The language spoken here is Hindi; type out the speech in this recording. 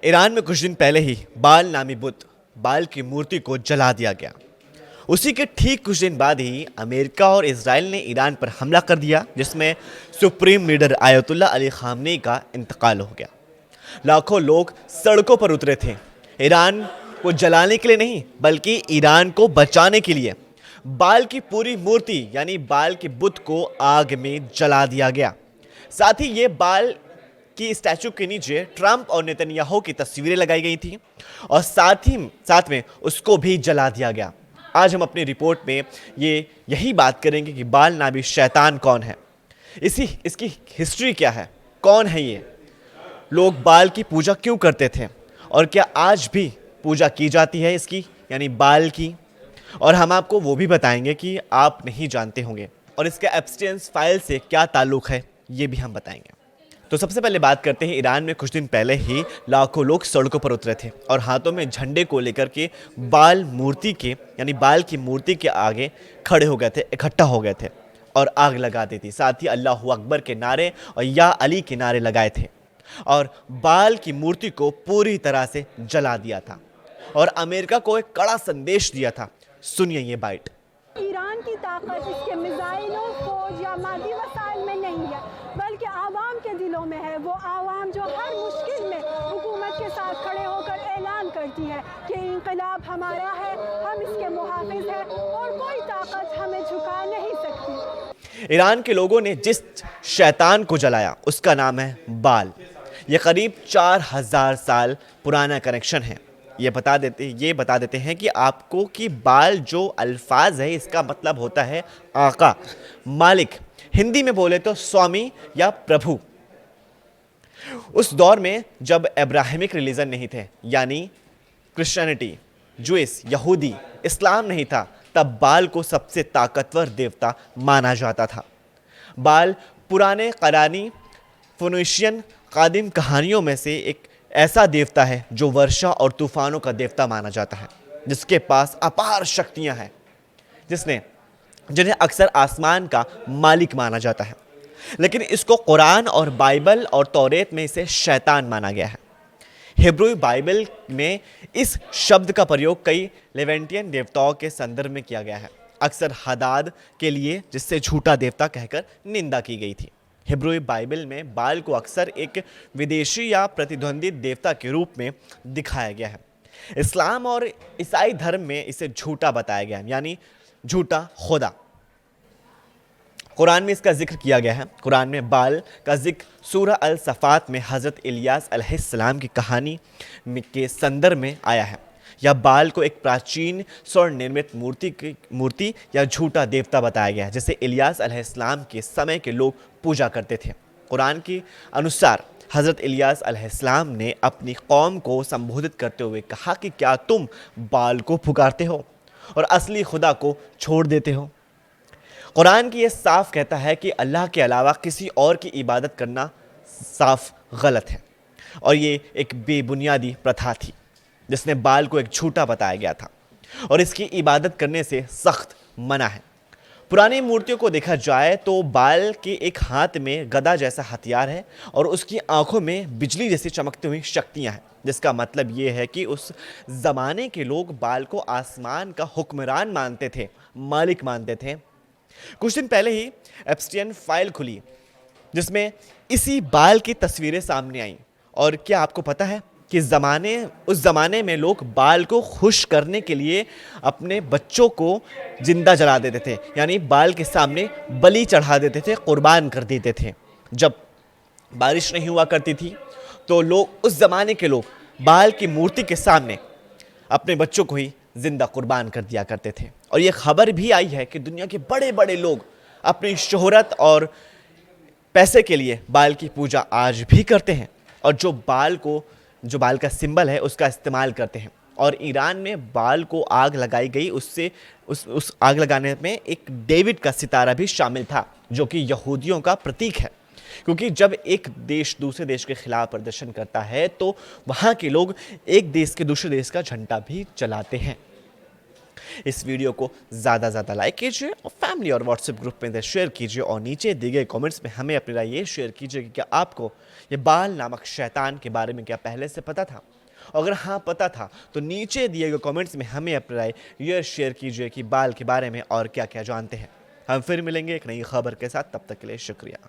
ईरान में कुछ दिन पहले ही बाल नामी बुत बाल की मूर्ति को जला दिया गया। उसी के ठीक कुछ दिन बाद ही अमेरिका और इजराइल ने ईरान पर हमला कर दिया, जिसमें supreme leader Ayatollah Ali Khamenei का इंतकाल हो गया। लाखों लोग सड़कों पर उतरे थे, ईरान को जलाने के लिए नहीं बल्कि ईरान को बचाने के लिए। बाल की पूरी मूर्ति यानी बाल के बुत को आग में जला दिया गया। साथ ही ये बाल की स्टैचू के नीचे ट्रंप और नेतन्याहू की तस्वीरें लगाई गई थी और साथ में उसको भी जला दिया गया। आज हम अपनी रिपोर्ट में यही बात करेंगे कि बाल नामी शैतान कौन है, इसकी हिस्ट्री क्या है, कौन है ये, लोग बाल की पूजा क्यों करते थे और क्या आज भी पूजा की जाती है इसकी यानी बाल की। और हम आपको वो भी बताएंगे कि आप नहीं जानते होंगे और इसके एब्स्टियंस फाइल से क्या ताल्लुक है, ये भी हम बताएंगे। तो सबसे पहले बात करते हैं, ईरान में कुछ दिन पहले ही लाखों लोग सड़कों पर उतरे थे और हाथों में झंडे को लेकर के बाल की मूर्ति के आगे खड़े हो गए थे, इकट्ठा हो गए थे और आग लगा दी थी। साथ ही अल्लाहू अकबर के नारे और या अली के नारे लगाए थे और बाल की मूर्ति को पूरी तरह से जला दिया था और अमेरिका को एक कड़ा संदेश दिया था। सुनिए ये बाइट। ईरान की ताकत इसके मिसाइलों, फौज या मादी वसाइल में नहीं है, बल्कि आवाम के दिलों में है। वो आवाम जो हर मुश्किल में हुकूमत के साथ खड़े होकर ऐलान करती है कि इंकलाब हमारा है, हम इसके मुहाफिज हैं और कोई ताकत हमें झुका नहीं सकती। ईरान के लोगों ने जिस शैतान को जलाया उसका नाम है बाल। ये करीब 4000 साल पुराना कनेक्शन है। ये बता देते हैं कि आपको कि बाल जो अल्फाज है इसका मतलब होता है आका, मालिक, हिंदी में बोले तो स्वामी या प्रभु। उस दौर में जब अब्राहमिक रिलीजन नहीं थे यानी क्रिश्चियनिटी, जूइश, यहूदी, इस्लाम नहीं था, तब बाल को सबसे ताकतवर देवता माना जाता था। बाल पुराने करानी फोनिशियन कादिम कहानियों में से एक ऐसा देवता है जो वर्षा और तूफानों का देवता माना जाता है, जिसके पास अपार शक्तियां हैं, जिन्हें अक्सर आसमान का मालिक माना जाता है। लेकिन इसको कुरान और बाइबल और तौरेत में इसे शैतान माना गया है। हिब्रू बाइबल में इस शब्द का प्रयोग कई लेवेंटियन देवताओं के संदर्भ में किया गया है, अक्सर हदाद के लिए, जिससे झूठा देवता कहकर निंदा की गई थी। हिब्रू बाइबल में बाल को अक्सर एक विदेशी या प्रतिद्वंदी देवता के रूप में दिखाया गया है। इस्लाम और ईसाई धर्म में इसे झूठा बताया गया है यानी झूठा खुदा। कुरान में इसका जिक्र किया गया है। कुरान में बाल का जिक्र सूरह अल सफ़ात में हज़रत इलियास अलैहिस्सलाम की कहानी के संदर्भ में आया है। यह बाल को एक प्राचीन स्वर्ण निर्मित मूर्ति या झूठा देवता बताया गया है, जिसे इलियास अलैहिस्सलाम के समय के लोग पूजा करते थे। कुरान के अनुसार हज़रत इलियास अलैहिस्सलाम ने अपनी कौम को संबोधित करते हुए कहा कि क्या तुम बाल को पुकारते हो और असली खुदा को छोड़ देते हो। कुरान की यह साफ कहता है कि अल्लाह के अलावा किसी और की इबादत करना साफ गलत है और ये एक बेबुनियादी प्रथा थी जिसने बाल को एक झूठा बताया गया था और इसकी इबादत करने से सख्त मना है। पुरानी मूर्तियों को देखा जाए तो बाल के एक हाथ में गदा जैसा हथियार है और उसकी आंखों में बिजली जैसी चमकती हुई शक्तियां हैं, जिसका मतलब ये है कि उस ज़माने के लोग बाल को आसमान का हुक्मरान मानते थे, मालिक मानते थे। कुछ दिन पहले ही एप्स्टियन फाइल खुली जिसमें इसी बाल की तस्वीरें सामने आईं। और क्या आपको पता है कि उस ज़माने में लोग बाल को खुश करने के लिए अपने बच्चों को जिंदा जला देते थे, यानी बाल के सामने बलि चढ़ा देते थे, कुर्बान कर देते थे। जब बारिश नहीं हुआ करती थी तो उस ज़माने के लोग बाल की मूर्ति के सामने अपने बच्चों को ही जिंदा कुर्बान कर दिया करते थे। और ये खबर भी आई है कि दुनिया के बड़े बड़े लोग अपनी शोहरत और पैसे के लिए बाल की पूजा आज भी करते हैं और जो बाल का सिंबल है उसका इस्तेमाल करते हैं। और ईरान में बाल को आग लगाई गई, उस आग लगाने में एक डेविड का सितारा भी शामिल था जो कि यहूदियों का प्रतीक है, क्योंकि जब एक देश दूसरे देश के खिलाफ प्रदर्शन करता है तो वहाँ के लोग एक देश के दूसरे देश का झंडा भी जलाते हैं। इस वीडियो को ज़्यादा से ज़्यादा लाइक कीजिए और फैमिली और व्हाट्सएप ग्रुप में इसे शेयर कीजिए और नीचे दिए गए कमेंट्स में हमें अपनी राय ये शेयर कीजिए कि क्या आपको ये बाल नामक शैतान के बारे में क्या पहले से पता था। अगर हाँ पता था तो नीचे दिए गए कमेंट्स में हमें अपनी राय ये शेयर कीजिए कि बाल के बारे में और क्या क्या जानते हैं। हम फिर मिलेंगे एक नई खबर के साथ, तब तक के लिए शुक्रिया।